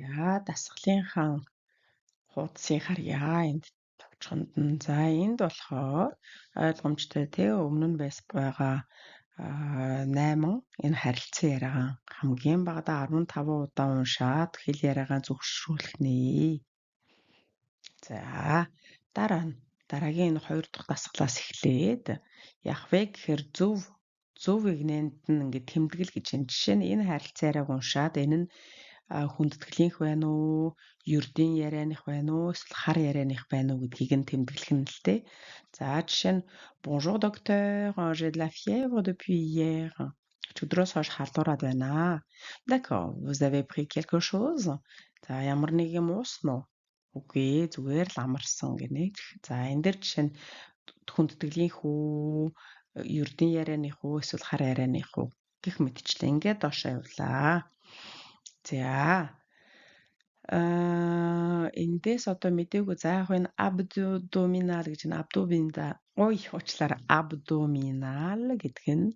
За дасгалынхаа хуудсыг харьяа энд товчхонд нь. За энд болохоор ойлгомжтой тий өмнө нь байгаа 8 энэ харилцан яриагаа хамгийн багадаа 15 удаа уншаад хэл яриагаа зөвшөөрүүлэх нэ. За дараагийн энэ 2 дахь дасгалаас эхлээд яах вэ гэхээр зөв игнэнд нь ингээд тэмдэглэл гэж энэ жишээ нь энэ харилцан яриаг уншаад энэ нь хүндэтгэлийнх байна уу, ердийн ярианых байна уу, эсвэл хар ярианых байна уу гэдгийг нь тэмдэглэх нь л дээ. За жишээ нь Bonjour docteur, j'ai de la fièvre depuis hier. Өчигдрөөс хойш халуураад байна. D'accord, vous avez pris quelque chose? За ямар нэг юм уусан уу? Үгүй ээ, зүгээр л амарсан гинэ. За энэ дэр жишээ нь хүндэтгэлийнх үү, ердийн ярианых уу, эсвэл хар ярианых уу гэх мэтчлээ. Ингээд доошоо явлаа. За эндээс одоо мэдээгүй за яг энэ абдоминал гэж энэ уучлаарай абдоминал гэдэг нь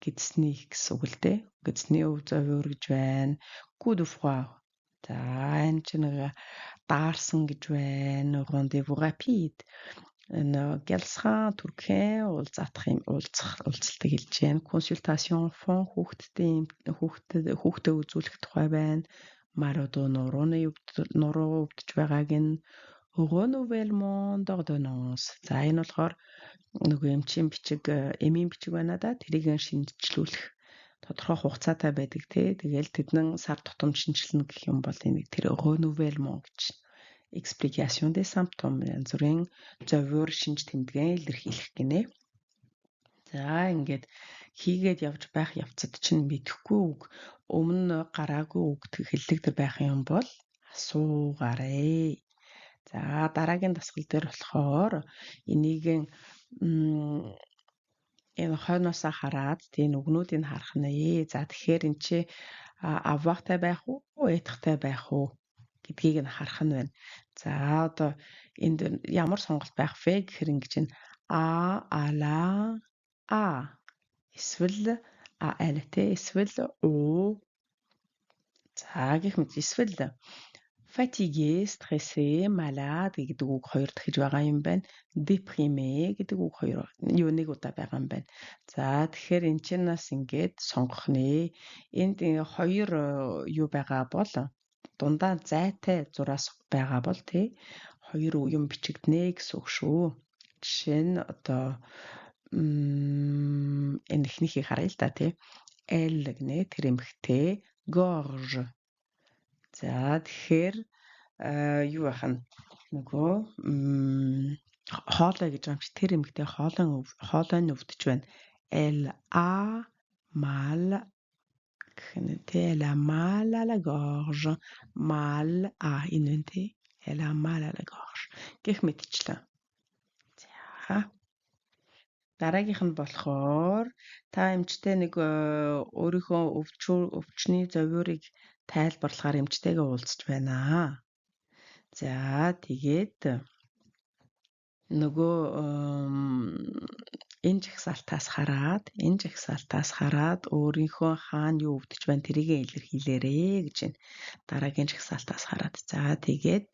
гэдсний гэсэн үг л дээ. Гэдсний өв зовёр гэж байна. Coup de froid. За энэ чинь нэг даарсан гэж байна. Rendez-vous rapide. Энэ гялсхан түрхэн уулзалтыг хэлж байна. Consultation fond хүүхдэд үзүүлэх тухай байна. Мародо нуруу өвдөж байгааг нь renouvellement d'ordonnance. За энэ болохоор нөгөө эмийн бичиг байна да. Тэрийг шинжилүүлэх тодорхой хугацаатай байдаг тий. Тэгэл тэднэн сар тутам шинжилнэ гэх юм бол энэ тэр renouvellement гэж explication des symptômes янз бүрийн зовёр шинж тэмдгээ илэрхийлэх гинэ. За ингээд хийгээд явж байх явцад чинь мэдэхгүй үг өмнө гараагүй үг хэллэгдэр байх юм бол асуугаарай. За дараагийн дасгал дээр болохоор энийг энэ хойноосоо хараад тийм үгнүүдийг харах нэ. За тэгэхээр эн чи аввахтай байх уу, этхтэй байх уу гэдгийг нь харах нь байна. За одоо энд ямар сонголт байх вэ гэхээр ингэж нь ала эсвэл lt эсвэл уу. За гэх мэт эсвэл fatigué, stressé, malade гэдэг үг хоёр дахиж байгаа юм байна. Déprimé гэдэг үг нэг удаа байгаа юм байна. За тэгэхээр энэ ч нас ингээд сонгох нэ. Энд хоёр юу байгаа бол дундаа зайтай зураас байгаа бол тий хоёр юм бичигднэ гэсэн үг шүү. Жишээ нь одоо энэ ихнийхийг харъя л да тий. L гэнэ тэр эмхтэй gorge. За тэгэхээр юу байх нь нөгөө хоолой гэж байгаа юм чи тэр эмхтэй хоолой нь өвдөж байна. Elle a mal à la gorge. Mal à энэ тий. Elle a mal à la gorge. Гэх мэтчлэн. За дараагийнх нь болохоор та эмчтэй нэг өөрийнхөө өвчний зовёрыг тайлбарлахаар эмчтэйгээ уулзч байна. За тэгээд нөгөө энэ жагсаалтаас хараад өөрийнхөө хаана юу өвдөж байна тэрийг илэрхийлээрэй гэж байна. Дараагийн жагсаалтаас хараад. За тэгээд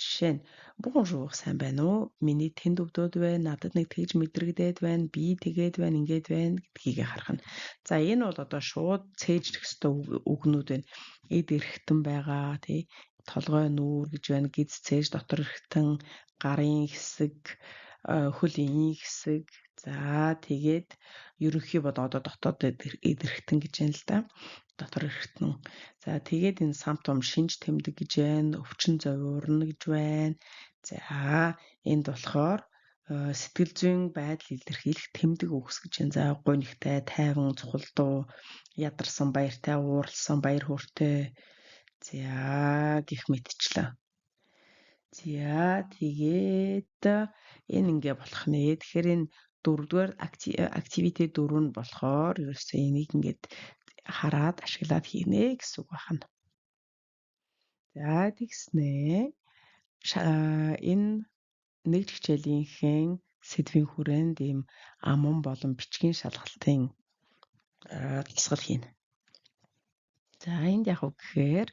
жишээ нь Bonjour сайн байна уу? Миний тэнд өвдөд байна. Надад нэг тэгж мэдрэгдээд байна. Би тэгээд байна, ингээд байна гэдгийг харах нь. За энэ бол одоо шууд цээжлэх ёстой үгнүүд байна. Эд эрхтэн байгаа тий. Толгой нүүр гэж байна. Гиз цээж дотор эрхтэн, гарын хэсэг, хөлийн хэсэг. За тэгээд ерөнхий бол одоо дотоод эд эрхтэн гэж байна л да. Дотор эрхтэн. За тэгээд энэ симптом шинж тэмдэг гэж байна. Өвчин зовиурна гэж байна. За энд болохоор сэтгэл зүйн байдал илэрхийлэх тэмдэг үгс гэж байна. За гунигтай, тайван, цухалдуу, ядарсан, баяртай, ууралсан, баяр хөөртэй. За гэх мэтчлэн. За тэгээд энэ ингээ болох нэ. Тэгэхээр энэ дөрөвдүгээр activity 4 нь болохоор ерөөсөө энийг ингээд хараад ашиглаад хийнэ гэсэн үг байна. За тэгснэ энэ нэг хичээлийнхээ сэдвийн хүрээнд ийм аман болон бичгийн шалгалтын дасгал хийнэ. За энд яг уу гэхээр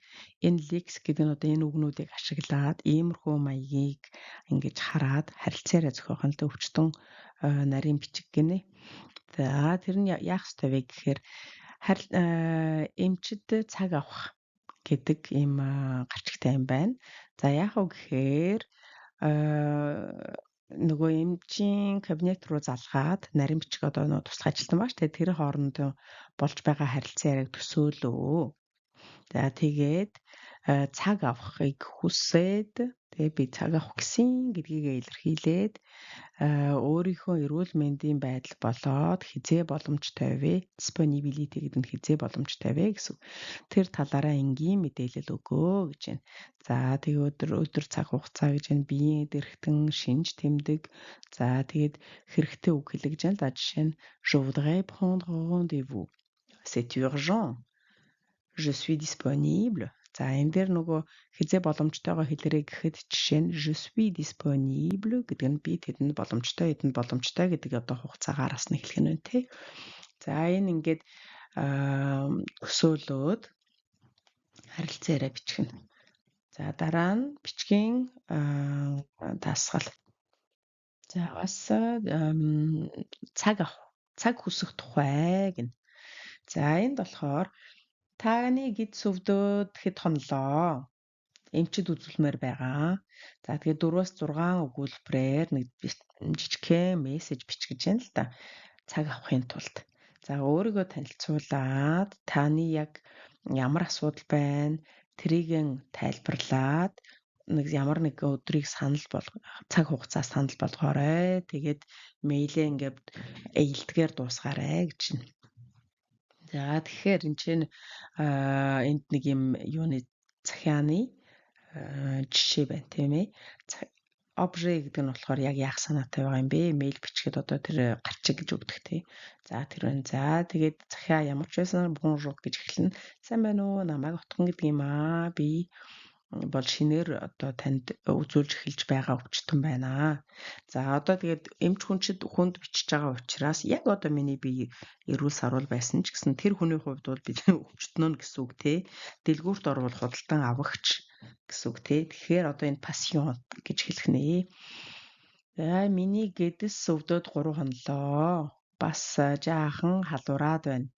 энэ лекс гэдэг нь одоо энэ үгнүүдийг ашиглаад иймэрхүү маягийг ингэж хараад харилцаараа зохиох нь л дээ өвчтөн нарийн бичиг гинэ. За тэр нь яах ёстой вэ гэхээр эмчид цаг авах гэдэг ийм гарчигтай юм байна. За яах вэ гэхээр нөгөө эмчийн кабинет руу залгаад нарийн бичиг одоо нөгөө тусгай ажилтан бааш тэгээ тэр хоорондоо болж байгаа харилцан яриаг төсөөлөө. За тэгээд цаг авахыг хүсээд тэгээ би цаг авах гэсэн гэдгийгээ илэрхийлээд өөрийнхөө эрүүл мэндийн байдал болоод хизээ боломжтой вэ? Disponibility гэдэг нь хизээ боломжтой вэ гэсэн. Тэр талаараа энгийн мэдээлэл өгөө гэж байна. За тэгээ өдөр цаг хугацаа гэж байна. Биеийн дэрхтэн шинж тэмдэг. За тэгээд хэрэгтэй үг хэлэгж байна. За жишээ нь je voudrais prendre rendez-vous. C'est urgent. Je suis disponible. За энэ дээр нөгөө хизээ боломжтойгоо хэлэрэй гэхэд жишээ нь je suis disponible гэдэг нь би тэдэнд боломжтой, эдэнд боломжтой гэдэг одоо хугацаагаар бас нэг хэлэх нь байна тий. За энэ ингээд төсөөлөөд харилцаараа бичих нь. За дараа нь бичгийн дасгал. За бас цаг хүсэх тухай гэнэ. За энд болохоор таны гидс өвдөд хэд хонлоо? Эмчид үзүүлмээр байгаа. За тэгээд 4-6 өгүүлбэрээр нэг жижигхэн мессеж бичгэж байна л да. Цаг авахын тулд. За өөрийгөө танилцуулаад таны яг ямар асуудал байна? Тэрийг тайлбарлаад нэг ямар нэг өдрийг цаг хугацаа санал болгоорой. Тэгээд мэйлээ ингээд ээлдгээр дуусгаарай гэж байна. За тэгэхээр энэ чинь энд нэг юм юуны захианы жишээ байна тийм ээ. Обже гэдэг нь болохоор яг яах санаатай байгаа юм бэ? Мэйл бичгээд одоо тэр гарчиг гэж өгдөг тий. За тэр байна. За тэгээд захиа ямар ч байсан бонжур гэж эхэлнэ. Сайн байна уу? Намайг утган гэдэг юм аа. Би бол шинээр одоо танд үзүүлж эхэлж байгаа өвчтөн байна. За одоо тэгээд эмч хүнд бичиж байгаа учраас яг одоо миний бие эрүүл сарвал байсан ч гэсэн тэр хүний хувьд бол би өвчтөнөө гэсэн үг тий. Дэлгүүрт орвол худалдан авахч гэсэн үг тий. Тэгэхээр одоо энэ пассион гэж хэлэх нэ. За миний гэдэс өвдөд 3 хонлоо. Бас жаахан халуураад байна.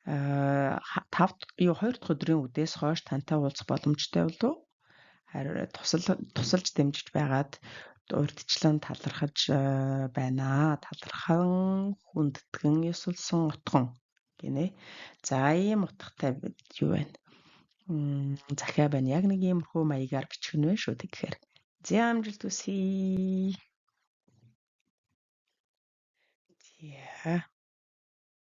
2 дахь өдрийн үдээс хойш тантай уулзах боломжтой болов? Харин тусалж дэмжиж байгаад урьдчилан талархаж байна. Талархан хүндэтгэн ёсолсон утган гинэ. За ийм утгатай юу байна? Захиа байна. Яг нэг иймэрхүү маягаар бичих нь вэ шүү тэгэхээр. За амжилт хүсье. За